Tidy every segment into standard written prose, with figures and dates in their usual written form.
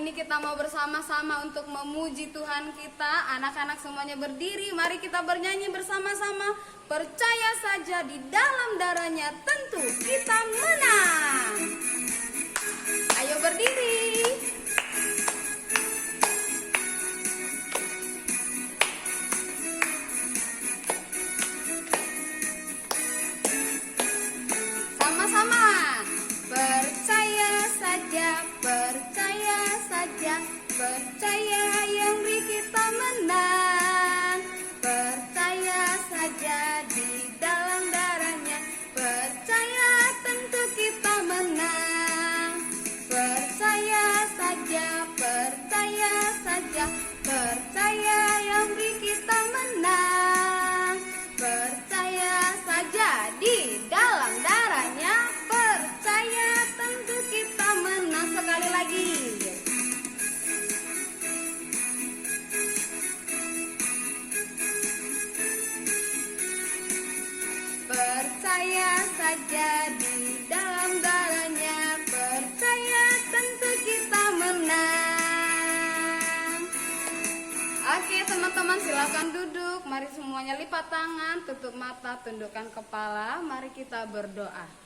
ini kita mau bersama-sama untuk memuji Tuhan kita. Anak-anak semuanya berdiri, mari kita bernyanyi bersama-sama. Percaya saja di dalam darahnya tentu kita menang. Ayo berdiri. Sama-sama. Percaya saja, percaya saja, percaya yang beri kita menang. Percaya saja di dalam darahnya, percaya tentu kita menang. Percaya saja, percaya saja, percaya yang beri kita menang. Percaya saja di dalam darahnya, percaya tentu kita menang. Sekali lagi. Percaya saja di dalam darahnya, percaya tentu kita menang. Oke teman-teman, silakan duduk. Mari semuanya lipat tangan, tutup mata, tundukkan kepala. Mari kita berdoa.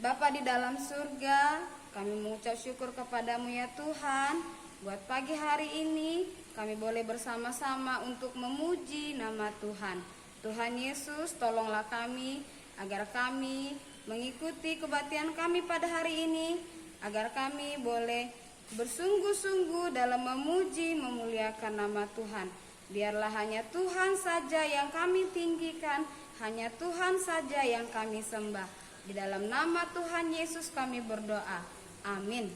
Bapa di dalam surga, kami mengucap syukur kepadamu ya Tuhan. Buat pagi hari ini kami boleh bersama-sama untuk memuji nama Tuhan. Tuhan Yesus, tolonglah kami agar kami mengikuti kebaktian kami pada hari ini, agar kami boleh bersungguh-sungguh dalam memuji, memuliakan nama Tuhan. Biarlah hanya Tuhan saja yang kami tinggikan, hanya Tuhan saja yang kami sembah. Di dalam nama Tuhan Yesus kami berdoa. Amin.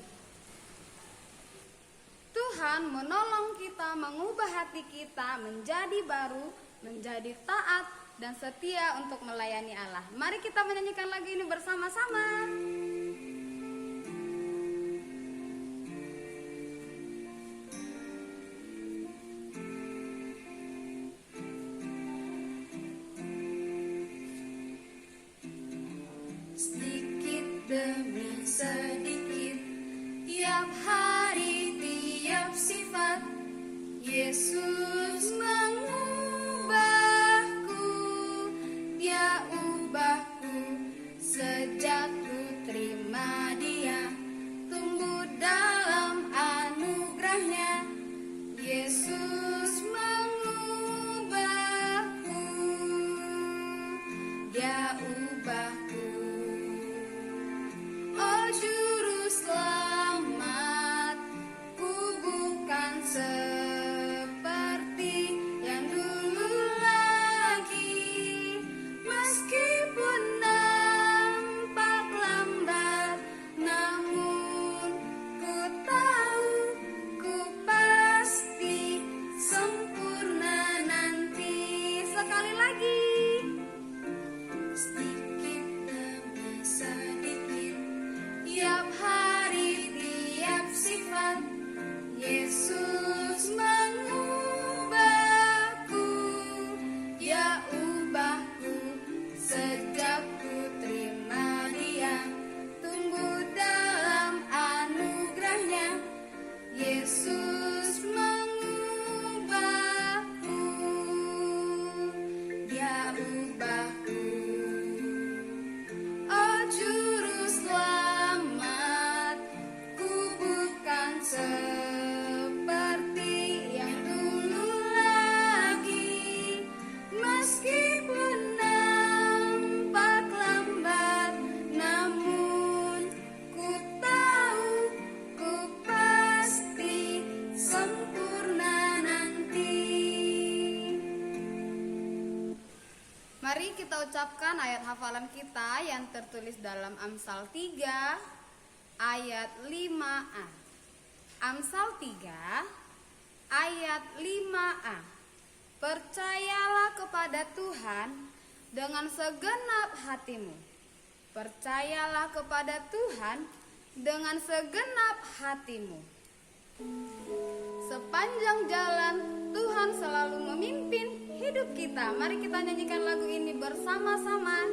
Tuhan menolong kita, mengubah hati kita menjadi baru, menjadi taat dan setia untuk melayani Allah. Mari kita menyanyikan lagu ini bersama-sama. Sedikit demi sedikit, tiap hari, tiap sifat, Yesus mengubahku. Dia ubahku sejak ku terima Dia, tumbuh dalam anugerahnya. Yesus mengubahku, Dia ubahku. Oh juru selamat, ku bukan seperti yang dulu lagi. Meskipun nampak lambat, namun ku tahu, ku pasti sempurna nanti. Sekali lagi. Sedikit demi sedikit, tiap hari, tiap sifat, Yesus mengubahku. Dia ubahku sejak ku terima Dia, tumbuh dalam anugerahnya. Yesus mengubahku, Dia ubahku. Oh juru selamat, ku bukan seperti yang dulu lagi. Meskipun nampak lambat, namun ku tahu, ku pasti sempurna nanti. Mari kita ucapkan ayat hafalan kita yang tertulis dalam Amsal 3 ayat 5a. Amsal 3 ayat 5a. Percayalah kepada Tuhan dengan segenap hatimu. Percayalah kepada Tuhan dengan segenap hatimu. Sepanjang jalan Tuhan selalu memimpin hidup kita. Mari kita nyanyikan lagu ini bersama-sama.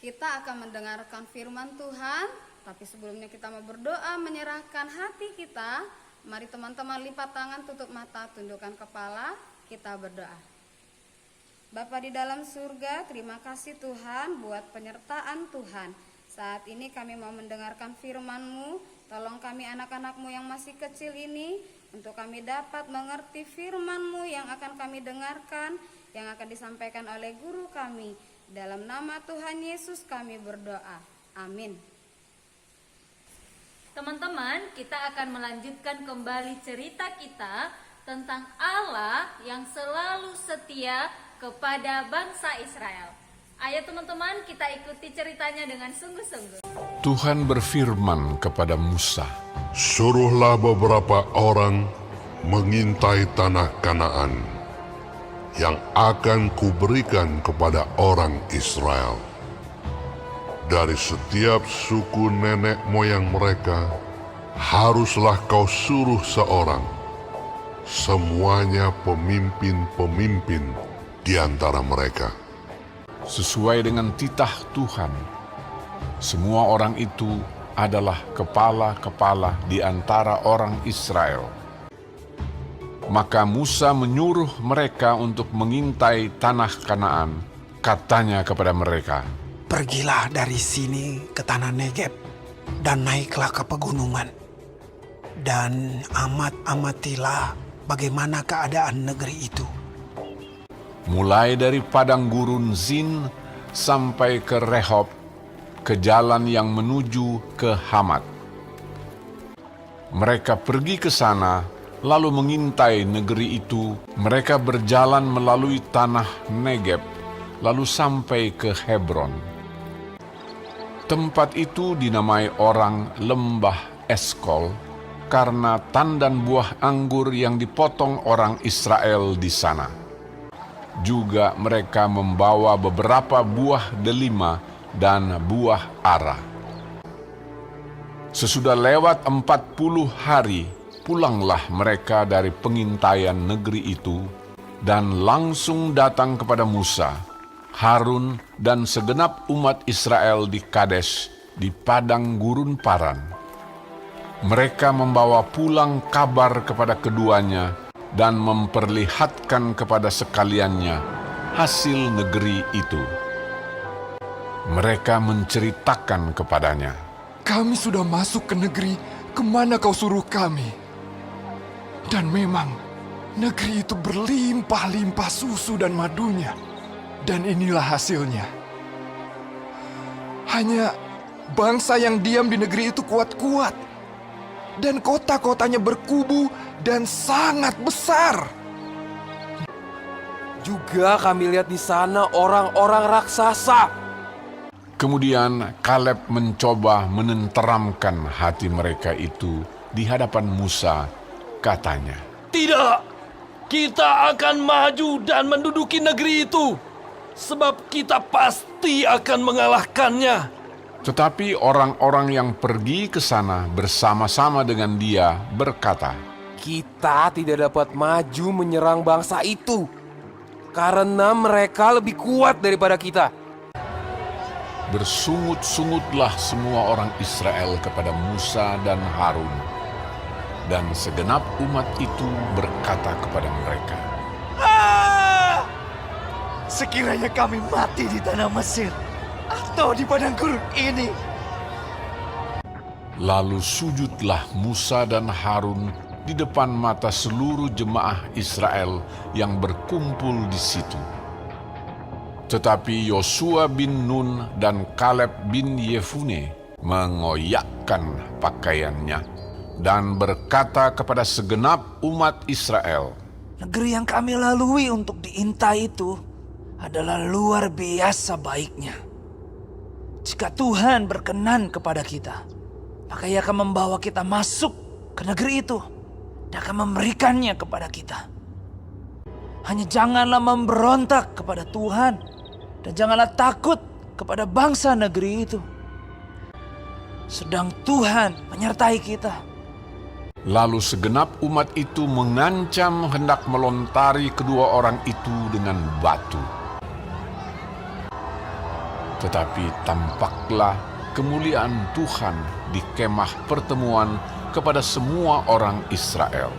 Kita akan mendengarkan firman Tuhan, tapi sebelumnya kita mau berdoa menyerahkan hati kita. Mari teman-teman lipat tangan, tutup mata, tundukkan kepala, kita berdoa. Bapa di dalam surga, terima kasih Tuhan buat penyertaan Tuhan. Saat ini kami mau mendengarkan firman-Mu, tolong kami anak-anak-Mu yang masih kecil ini, untuk kami dapat mengerti firman-Mu yang akan kami dengarkan, yang akan disampaikan oleh guru kami. Dalam nama Tuhan Yesus kami berdoa. Amin. Teman-teman, kita akan melanjutkan kembali cerita kita tentang Allah yang selalu setia kepada bangsa Israel. Ayo teman-teman, kita ikuti ceritanya dengan sungguh-sungguh. Tuhan berfirman kepada Musa, "Suruhlah beberapa orang mengintai tanah Kanaan yang akan kuberikan kepada orang Israel. Dari setiap suku nenek moyang mereka, haruslah kau suruh seorang, semuanya pemimpin-pemimpin di antara mereka." sesuai dengan titah Tuhan. Semua orang itu adalah kepala-kepala di antara orang Israel. Maka Musa menyuruh mereka untuk mengintai tanah Kanaan. Katanya kepada mereka, "Pergilah dari sini ke tanah Negeb dan naiklah ke pegunungan. Dan amatilah bagaimana keadaan negeri itu. mulai dari padang gurun Zin sampai ke Rehob, ke jalan yang menuju ke Hamat." Mereka pergi ke sana, lalu mengintai negeri itu. Mereka berjalan melalui tanah Negeb, lalu sampai ke Hebron. Tempat itu dinamai orang Lembah Eskol, karena tandan buah anggur yang dipotong orang Israel di sana. Juga mereka membawa beberapa buah delima dan buah ara. Sesudah lewat 40 hari, pulanglah mereka dari pengintaian negeri itu dan langsung datang kepada Musa, Harun, dan segenap umat Israel di Kades, di padang gurun Paran. Mereka membawa pulang kabar kepada keduanya dan memperlihatkan kepada sekaliannya hasil negeri itu. Mereka menceritakan kepadanya, "Kami sudah masuk ke negeri kemana kau suruh kami. Dan memang negeri itu berlimpah-limpah susu dan madunya. Dan inilah hasilnya. Hanya bangsa yang diam di negeri itu kuat-kuat. Dan kota-kotanya berkubu dan sangat besar. Juga kami lihat di sana orang-orang raksasa." Kemudian Kaleb mencoba menenteramkan hati mereka itu di hadapan Musa. Katanya, "Tidak, kita akan maju dan menduduki negeri itu, sebab kita pasti akan mengalahkannya." tetapi orang-orang yang pergi ke sana bersama-sama dengan dia berkata, Kita tidak dapat maju menyerang bangsa itu, karena mereka lebih kuat daripada kita. Bersungut-sungutlah semua orang Israel kepada Musa dan Harun, dan segenap umat itu berkata kepada mereka, Sekiranya kami mati di tanah Mesir atau di padang gurun ini." Lalu sujudlah Musa dan Harun di depan mata seluruh jemaah Israel yang berkumpul di situ. Tetapi Yosua bin Nun dan Kaleb bin Yefune mengoyakkan pakaiannya dan berkata kepada segenap umat Israel, Negeri yang kami lalui untuk diintai itu adalah luar biasa baiknya. Jika Tuhan berkenan kepada kita, maka Ia akan membawa kita masuk ke negeri itu dan akan memberikannya kepada kita. Hanya janganlah memberontak kepada Tuhan dan janganlah takut kepada bangsa negeri itu. Sedang Tuhan menyertai kita. Lalu segenap umat itu mengancam hendak melontari kedua orang itu dengan batu. Tetapi tampaklah kemuliaan Tuhan di kemah pertemuan kepada semua orang Israel.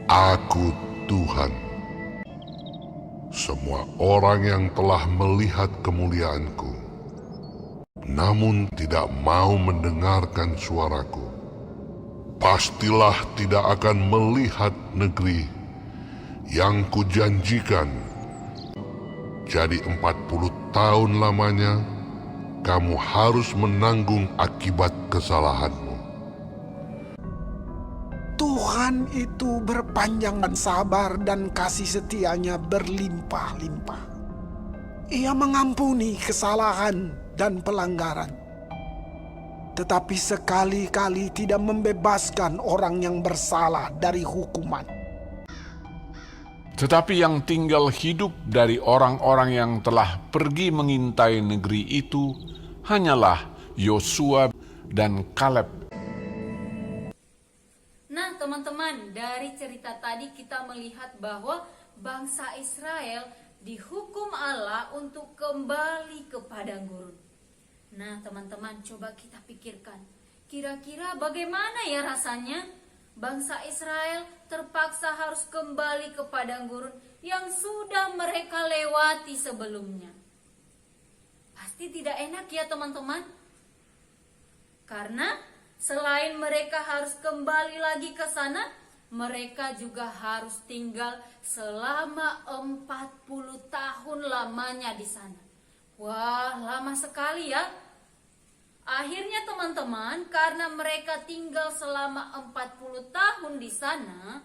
Aku Tuhan. Semua orang yang telah melihat kemuliaanku, namun tidak mau mendengarkan suaraku, pastilah tidak akan melihat negeri yang kujanjikan. Jadi 40 tahun lamanya, kamu harus menanggung akibat kesalahanmu. Tuhan itu berpanjangan sabar dan kasih setianya berlimpah-limpah. Ia mengampuni kesalahan dan pelanggaran, tetapi sekali-kali tidak membebaskan orang yang bersalah dari hukuman. Tetapi yang tinggal hidup dari orang-orang yang telah pergi mengintai negeri itu hanyalah Yosua dan Kaleb. Nah teman-teman, dari cerita tadi kita melihat bahwa bangsa Israel dihukum Allah untuk kembali ke padang gurun. Nah teman-teman, coba kita pikirkan, kira-kira bagaimana ya rasanya bangsa Israel terpaksa harus kembali ke padang gurun yang sudah mereka lewati sebelumnya. Pasti tidak enak ya teman-teman. Karena selain mereka harus kembali lagi ke sana, mereka juga harus tinggal selama 40 tahun lamanya di sana. Wah, lama sekali ya. Akhirnya teman-teman, karena mereka tinggal selama 40 tahun di sana,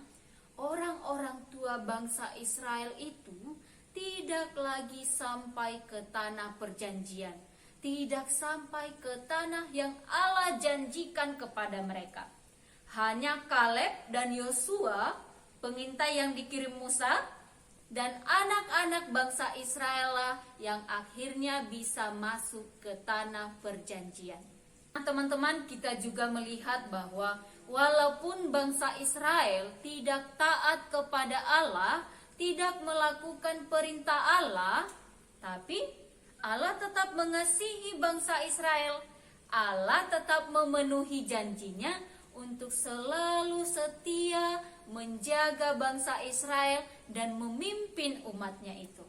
orang-orang tua bangsa Israel itu tidak lagi sampai ke tanah perjanjian, tidak sampai ke tanah yang Allah janjikan kepada mereka. Hanya Kaleb dan Yosua, pengintai yang dikirim Musa, dan anak-anak bangsa Israel lah yang akhirnya bisa masuk ke tanah perjanjian. Teman-teman, kita juga melihat bahwa walaupun bangsa Israel tidak taat kepada Allah, tidak melakukan perintah Allah, tapi Allah tetap mengasihi bangsa Israel. Allah tetap memenuhi janjinya untuk selalu setia menjaga bangsa Israel dan memimpin umatnya itu.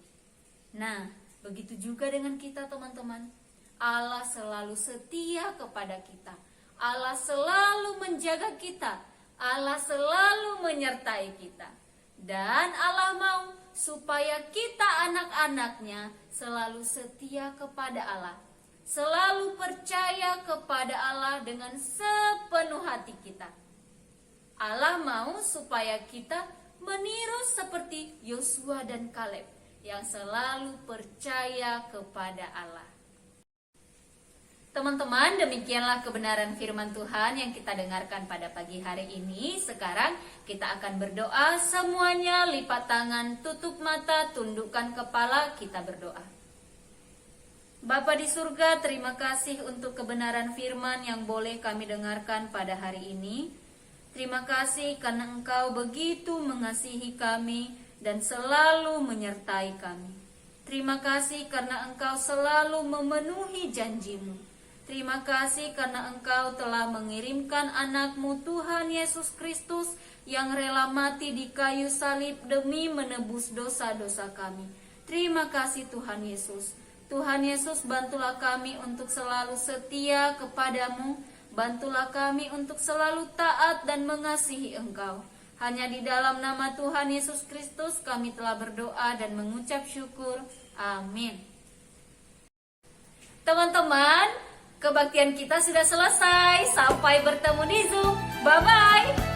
Nah, begitu juga dengan kita teman-teman. Allah selalu setia kepada kita. Allah selalu menjaga kita. Allah selalu menyertai kita. Dan Allah mau supaya kita anak-anaknya selalu setia kepada Allah, selalu percaya kepada Allah dengan sepenuh hati kita. Allah mau supaya kita meniru seperti Yosua dan Kaleb yang selalu percaya kepada Allah. Teman-teman, demikianlah kebenaran firman Tuhan yang kita dengarkan pada pagi hari ini. Sekarang kita akan berdoa semuanya, lipat tangan, tutup mata, tundukkan kepala, kita berdoa. Bapa di surga, terima kasih untuk kebenaran firman yang boleh kami dengarkan pada hari ini. Terima kasih karena Engkau begitu mengasihi kami dan selalu menyertai kami. Terima kasih karena Engkau selalu memenuhi janji-Mu. Terima kasih karena Engkau telah mengirimkan anak-Mu Tuhan Yesus Kristus yang rela mati di kayu salib demi menebus dosa-dosa kami. Terima kasih Tuhan Yesus. Tuhan Yesus, bantulah kami untuk selalu setia kepadamu. Bantulah kami untuk selalu taat dan mengasihi Engkau. Hanya di dalam nama Tuhan Yesus Kristus kami telah berdoa dan mengucap syukur. Amin. Teman-teman, kebaktian kita sudah selesai. Sampai bertemu di Zoom. Bye-bye.